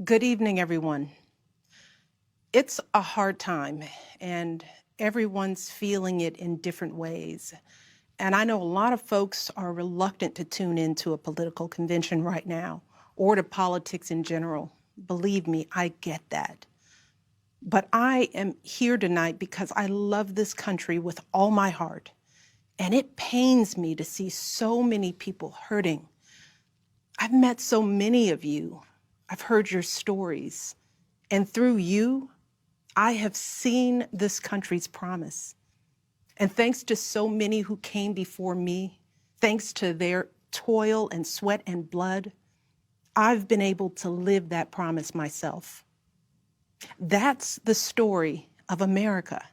Good evening, everyone. It's a hard time, and everyone's feeling it in different ways. And I know a lot of folks are reluctant to tune into a political convention right now or to politics in general. Believe me, I get that. But I am here tonight because I love this country with all my heart. And it pains me to see so many people hurting. I've met so many of you. I've heard your stories. And through you, I have seen this country's promise. And thanks to so many who came before me, thanks to their toil and sweat and blood, I've been able to live that promise myself. That's the story of America.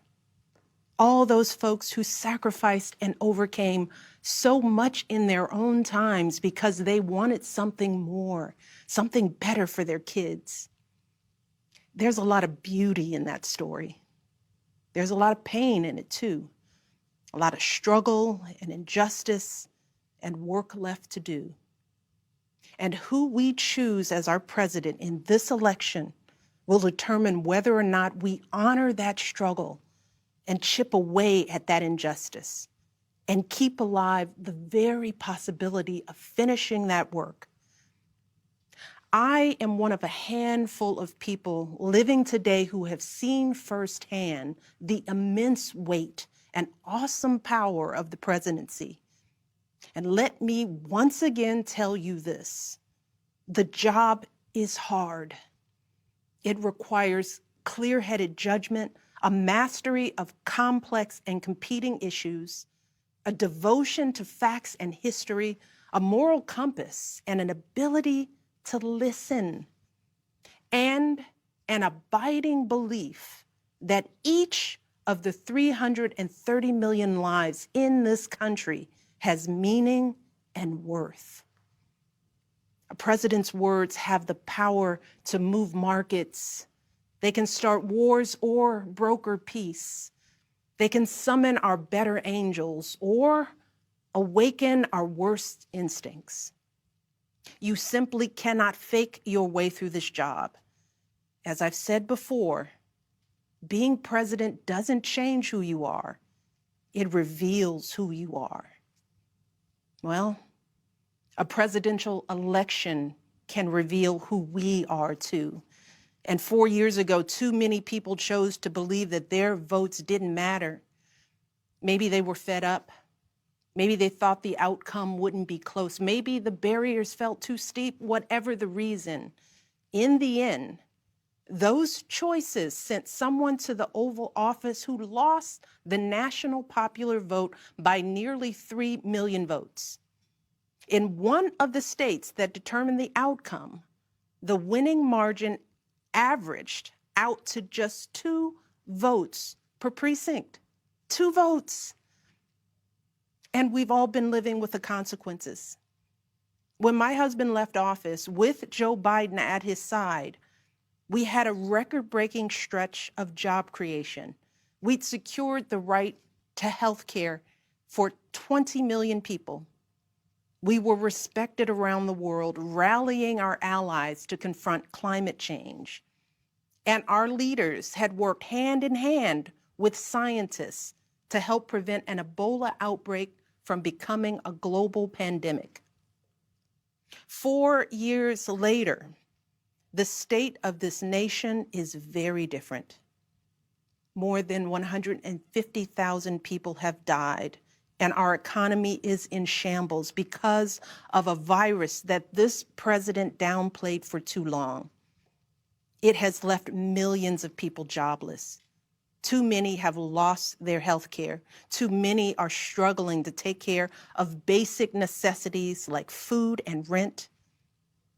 All those folks who sacrificed and overcame so much in their own times because they wanted something more, something better for their kids. There's a lot of beauty in that story. There's a lot of pain in it too. A lot of struggle and injustice and work left to do. And who we choose as our president in this election will determine whether or not we honor that struggle and chip away at that injustice and keep alive the very possibility of finishing that work. I am one of a handful of people living today who have seen firsthand the immense weight and awesome power of the presidency. And let me once again tell you this: the job is hard. It requires clear-headed judgment, a mastery of complex and competing issues, a devotion to facts and history, a moral compass, and an ability to listen, and an abiding belief that each of the 330 million lives in this country has meaning and worth. A president's words have the power to move markets. They can start wars or broker peace. They can summon our better angels or awaken our worst instincts. You simply cannot fake your way through this job. As I've said before, being president doesn't change who you are. It reveals who you are. Well, a presidential election can reveal who we are too. And 4 years ago, too many people chose to believe that their votes didn't matter. Maybe they were fed up. Maybe they thought the outcome wouldn't be close. Maybe the barriers felt too steep, whatever the reason. In the end, those choices sent someone to the Oval Office who lost the national popular vote by nearly 3 million votes. In one of the states that determined the outcome, the winning margin averaged out to just 2 votes per precinct. 2 votes. And we've all been living with the consequences. When my husband left office with Joe Biden at his side, we had a record-breaking stretch of job creation. We'd secured the right to health care for 20 million people. We were respected around the world, rallying our allies to confront climate change. And our leaders had worked hand in hand with scientists to help prevent an Ebola outbreak from becoming a global pandemic. 4 years later, the state of this nation is very different. More than 150,000 people have died, and our economy is in shambles because of a virus that this president downplayed for too long. It has left millions of people jobless. Too many have lost their health care. Too many are struggling to take care of basic necessities like food and rent.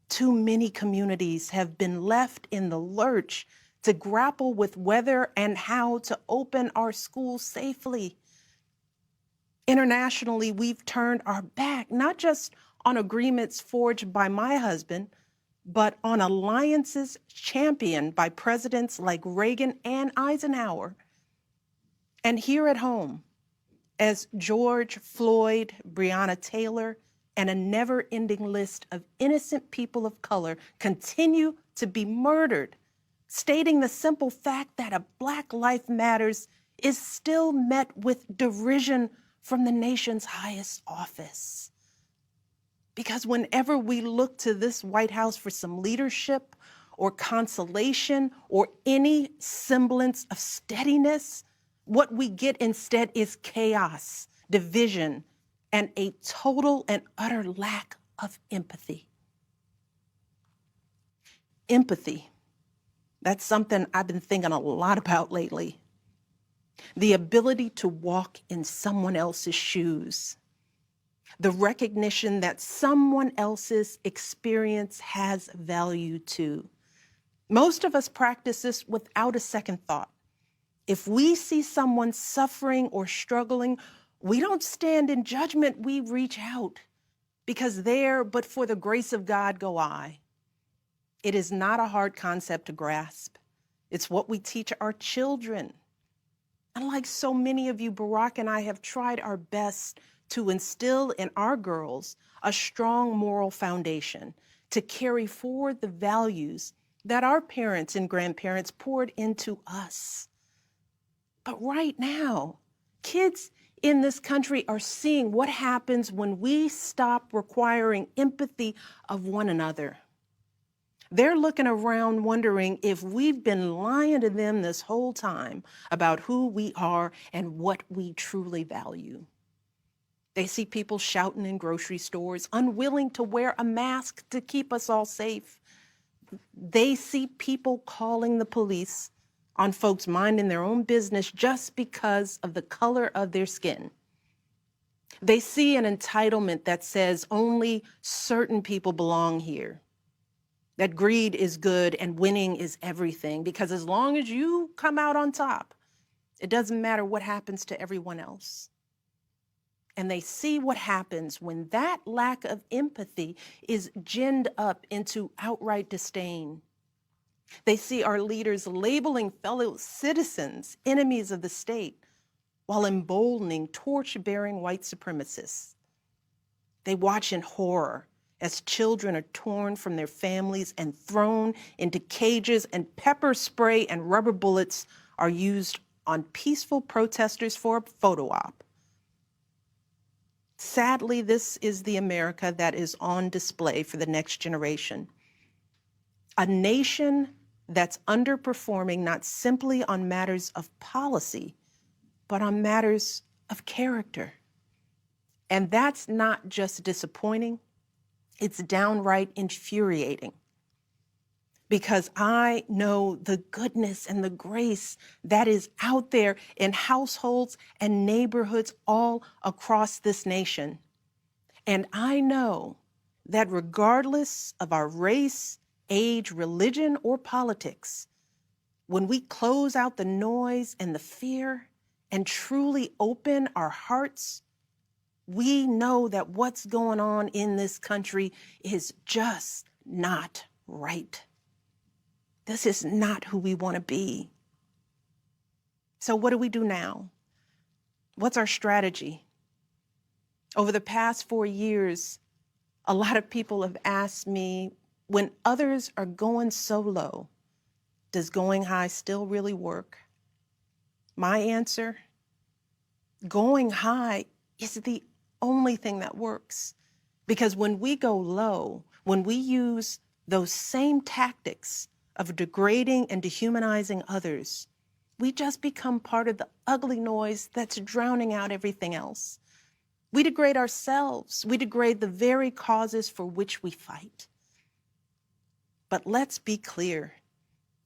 Too many communities have been left in the lurch to grapple with whether and how to open our schools safely. Internationally, we've turned our back, not just on agreements forged by my husband, but on alliances championed by presidents like Reagan and Eisenhower. And here at home, as George Floyd, Breonna Taylor, and a never-ending list of innocent people of color continue to be murdered, stating the simple fact that a Black life matters is still met with derision from the nation's highest office. Because whenever we look to this White House for some leadership or consolation or any semblance of steadiness, what we get instead is chaos, division, and a total and utter lack of empathy. Empathy, that's something I've been thinking a lot about lately. The ability to walk in someone else's shoes. The recognition that someone else's experience has value too. Most of us practice this without a second thought. If we see someone suffering or struggling, we don't stand in judgment, we reach out. Because there, but for the grace of God, go I. It is not a hard concept to grasp. It's what we teach our children. And like so many of you, Barack and I have tried our best to instill in our girls a strong moral foundation to carry forward the values that our parents and grandparents poured into us. But right now, kids in this country are seeing what happens when we stop requiring empathy of one another. They're looking around wondering if we've been lying to them this whole time about who we are and what we truly value. They see people shouting in grocery stores, unwilling to wear a mask to keep us all safe. They see people calling the police on folks minding their own business just because of the color of their skin. They see an entitlement that says only certain people belong here, that greed is good and winning is everything, because as long as you come out on top, it doesn't matter what happens to everyone else. And they see what happens when that lack of empathy is ginned up into outright disdain. They see our leaders labeling fellow citizens enemies of the state while emboldening torch-bearing white supremacists. They watch in horror as children are torn from their families and thrown into cages, and pepper spray and rubber bullets are used on peaceful protesters for a photo op. Sadly, this is the America that is on display for the next generation. A nation that's underperforming not simply on matters of policy, but on matters of character. And that's not just disappointing, it's downright infuriating. Because I know the goodness and the grace that is out there in households and neighborhoods all across this nation. And I know that regardless of our race, age, religion, or politics, when we close out the noise and the fear and truly open our hearts, we know that what's going on in this country is just not right. This is not who we want to be. So what do we do now? What's our strategy? Over the past 4 years, a lot of people have asked me, when others are going so low, does going high still really work? My answer, going high is the only thing that works. Because when we go low, when we use those same tactics of degrading and dehumanizing others, we just become part of the ugly noise that's drowning out everything else. We degrade ourselves. We degrade the very causes for which we fight. But let's be clear.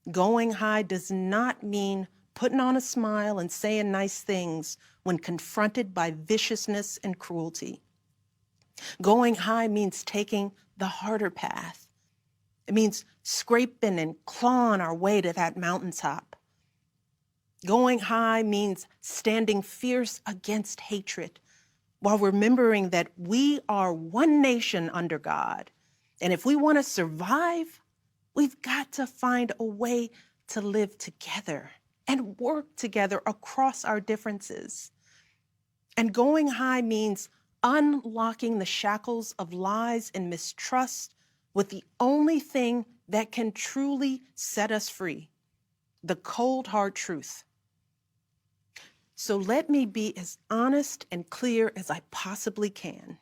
Going high does not mean putting on a smile and saying nice things when confronted by viciousness and cruelty. Going high means taking the harder path. It means scraping and clawing our way to that mountaintop. Going high means standing fierce against hatred while remembering that we are one nation under God. And if we want to survive, we've got to find a way to live together and work together across our differences. And going high means unlocking the shackles of lies and mistrust with the only thing that can truly set us free, the cold hard truth. So let me be as honest and clear as I possibly can.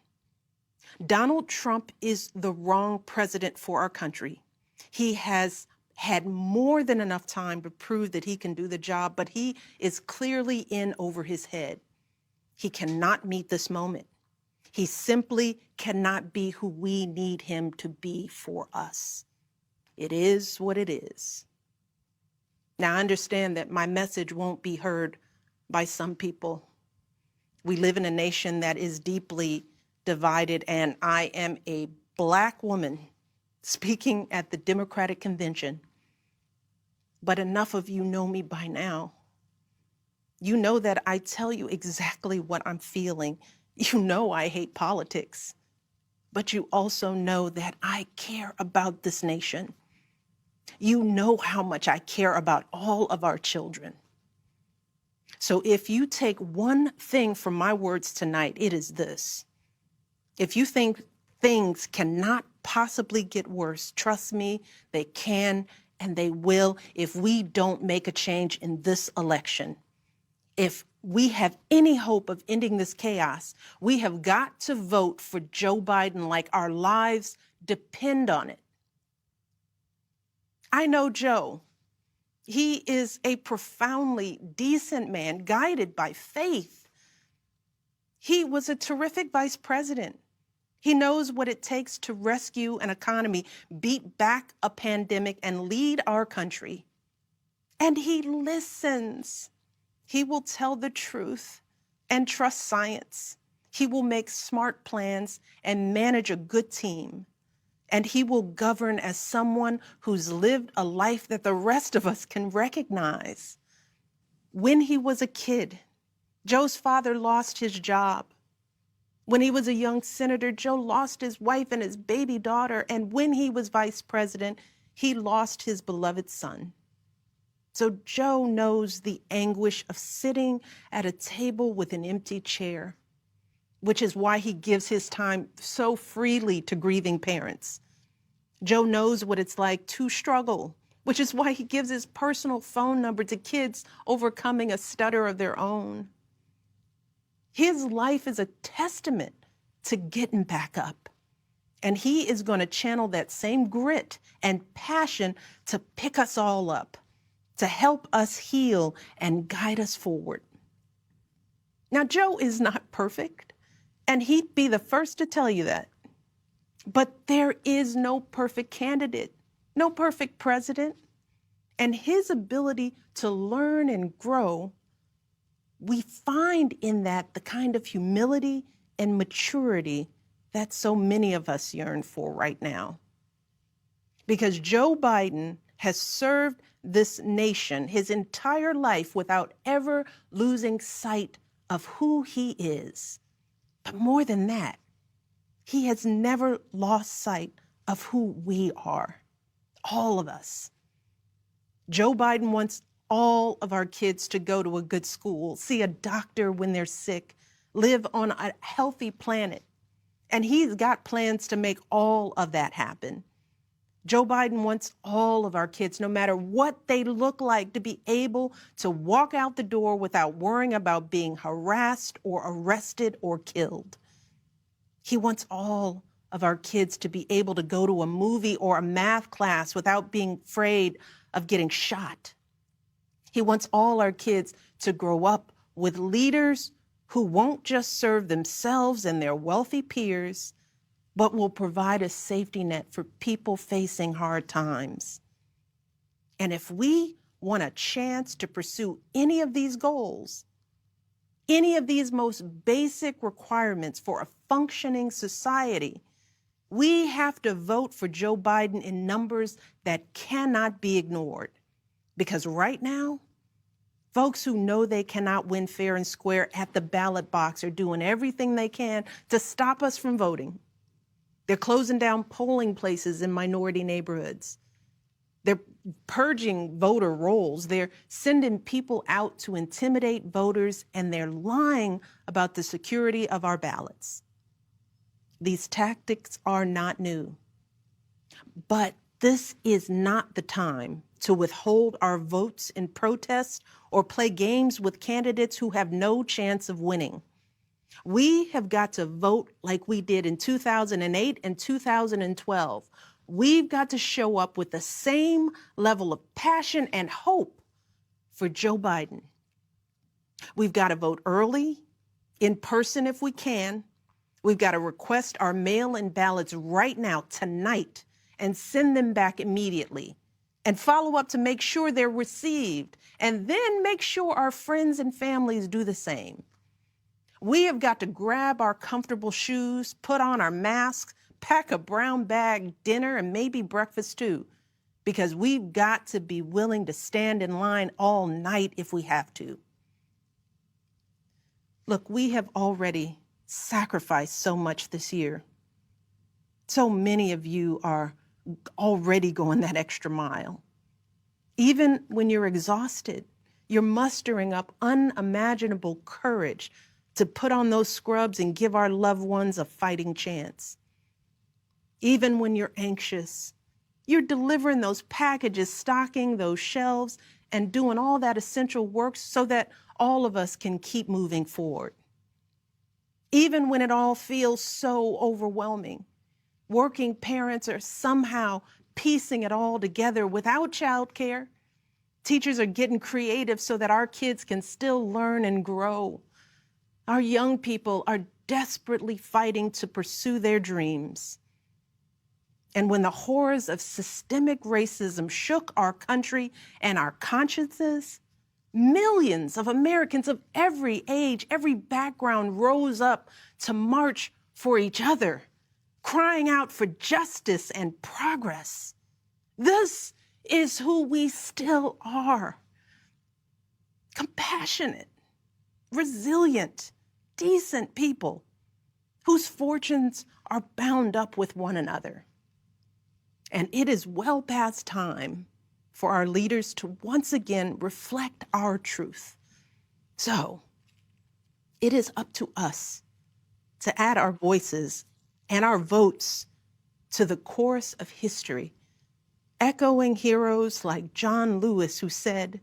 Donald Trump is the wrong president for our country. He has had more than enough time to prove that he can do the job, but he is clearly in over his head. He cannot meet this moment. He simply cannot be who we need him to be for us. It is what it is. Now, I understand that my message won't be heard by some people. We live in a nation that is deeply divided, and I am a Black woman speaking at the Democratic Convention. But enough of you know me by now. You know that I tell you exactly what I'm feeling. You know I hate politics, but you also know that I care about this nation. You know how much I care about all of our children. So if you take one thing from my words tonight, it is this. If you think things cannot possibly get worse, trust me, they can and they will if we don't make a change in this election. If we have any hope of ending this chaos, we have got to vote for Joe Biden like our lives depend on it. I know Joe. He is a profoundly decent man, guided by faith. He was a terrific vice president. He knows what it takes to rescue an economy, beat back a pandemic, and lead our country. And he listens. He will tell the truth and trust science. He will make smart plans and manage a good team. And he will govern as someone who's lived a life that the rest of us can recognize. When he was a kid, Joe's father lost his job. When he was a young senator, Joe lost his wife and his baby daughter. And when he was vice president, he lost his beloved son. So Joe knows the anguish of sitting at a table with an empty chair, which is why he gives his time so freely to grieving parents. Joe knows what it's like to struggle, which is why he gives his personal phone number to kids overcoming a stutter of their own. His life is a testament to getting back up. And he is going to channel that same grit and passion to pick us all up, to help us heal and guide us forward. Now, Joe is not perfect, and he'd be the first to tell you that. But there is no perfect candidate, no perfect president. And his ability to learn and grow, we find in that the kind of humility and maturity that so many of us yearn for right now. Because Joe Biden has served this nation his entire life without ever losing sight of who he is. But more than that, he has never lost sight of who we are, all of us. Joe Biden wants all of our kids to go to a good school, see a doctor when they're sick, live on a healthy planet. And he's got plans to make all of that happen. Joe Biden wants all of our kids, no matter what they look like, to be able to walk out the door without worrying about being harassed or arrested or killed. He wants all of our kids to be able to go to a movie or a math class without being afraid of getting shot. He wants all our kids to grow up with leaders who won't just serve themselves and their wealthy peers, but will provide a safety net for people facing hard times. And if we want a chance to pursue any of these goals, any of these most basic requirements for a functioning society, we have to vote for Joe Biden in numbers that cannot be ignored. Because right now, folks who know they cannot win fair and square at the ballot box are doing everything they can to stop us from voting. They're closing down polling places in minority neighborhoods. They're purging voter rolls. They're sending people out to intimidate voters, and they're lying about the security of our ballots. These tactics are not new. But this is not the time to withhold our votes in protest or play games with candidates who have no chance of winning. We have got to vote like we did in 2008 and 2012. We've got to show up with the same level of passion and hope for Joe Biden. We've got to vote early, in person if we can. We've got to request our mail-in ballots right now, tonight, and send them back immediately. And follow up to make sure they're received. And then make sure our friends and families do the same. We have got to grab our comfortable shoes, put on our masks, pack a brown bag dinner, and maybe breakfast too, because we've got to be willing to stand in line all night if we have to. Look, we have already sacrificed so much this year. So many of you are already going that extra mile. Even when you're exhausted, you're mustering up unimaginable courage to put on those scrubs and give our loved ones a fighting chance. Even when you're anxious, you're delivering those packages, stocking those shelves, and doing all that essential work so that all of us can keep moving forward. Even when it all feels so overwhelming, working parents are somehow piecing it all together without childcare. Teachers are getting creative so that our kids can still learn and grow. Our young people are desperately fighting to pursue their dreams. And when the horrors of systemic racism shook our country and our consciences, millions of Americans of every age, every background rose up to march for each other, crying out for justice and progress. This is who we still are. Compassionate, resilient, decent people whose fortunes are bound up with one another. And it is well past time for our leaders to once again reflect our truth. So it is up to us to add our voices and our votes to the chorus of history, echoing heroes like John Lewis, who said,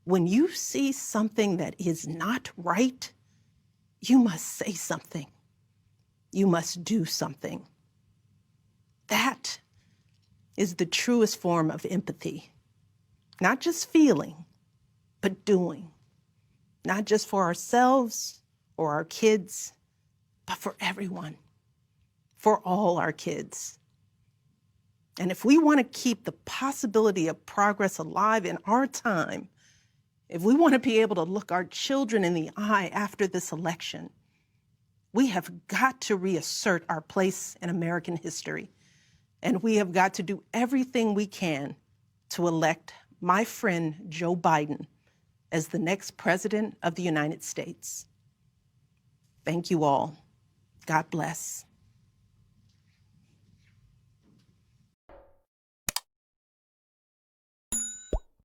"When you see something that is not right, you must say something. You must do something." That is the truest form of empathy. Not just feeling, but doing. Not just for ourselves or our kids, but for everyone, for all our kids. And if we want to keep the possibility of progress alive in our time, if we want to be able to look our children in the eye after this election, we have got to reassert our place in American history. And we have got to do everything we can to elect my friend Joe Biden as the next president of the United States. Thank you all. God bless.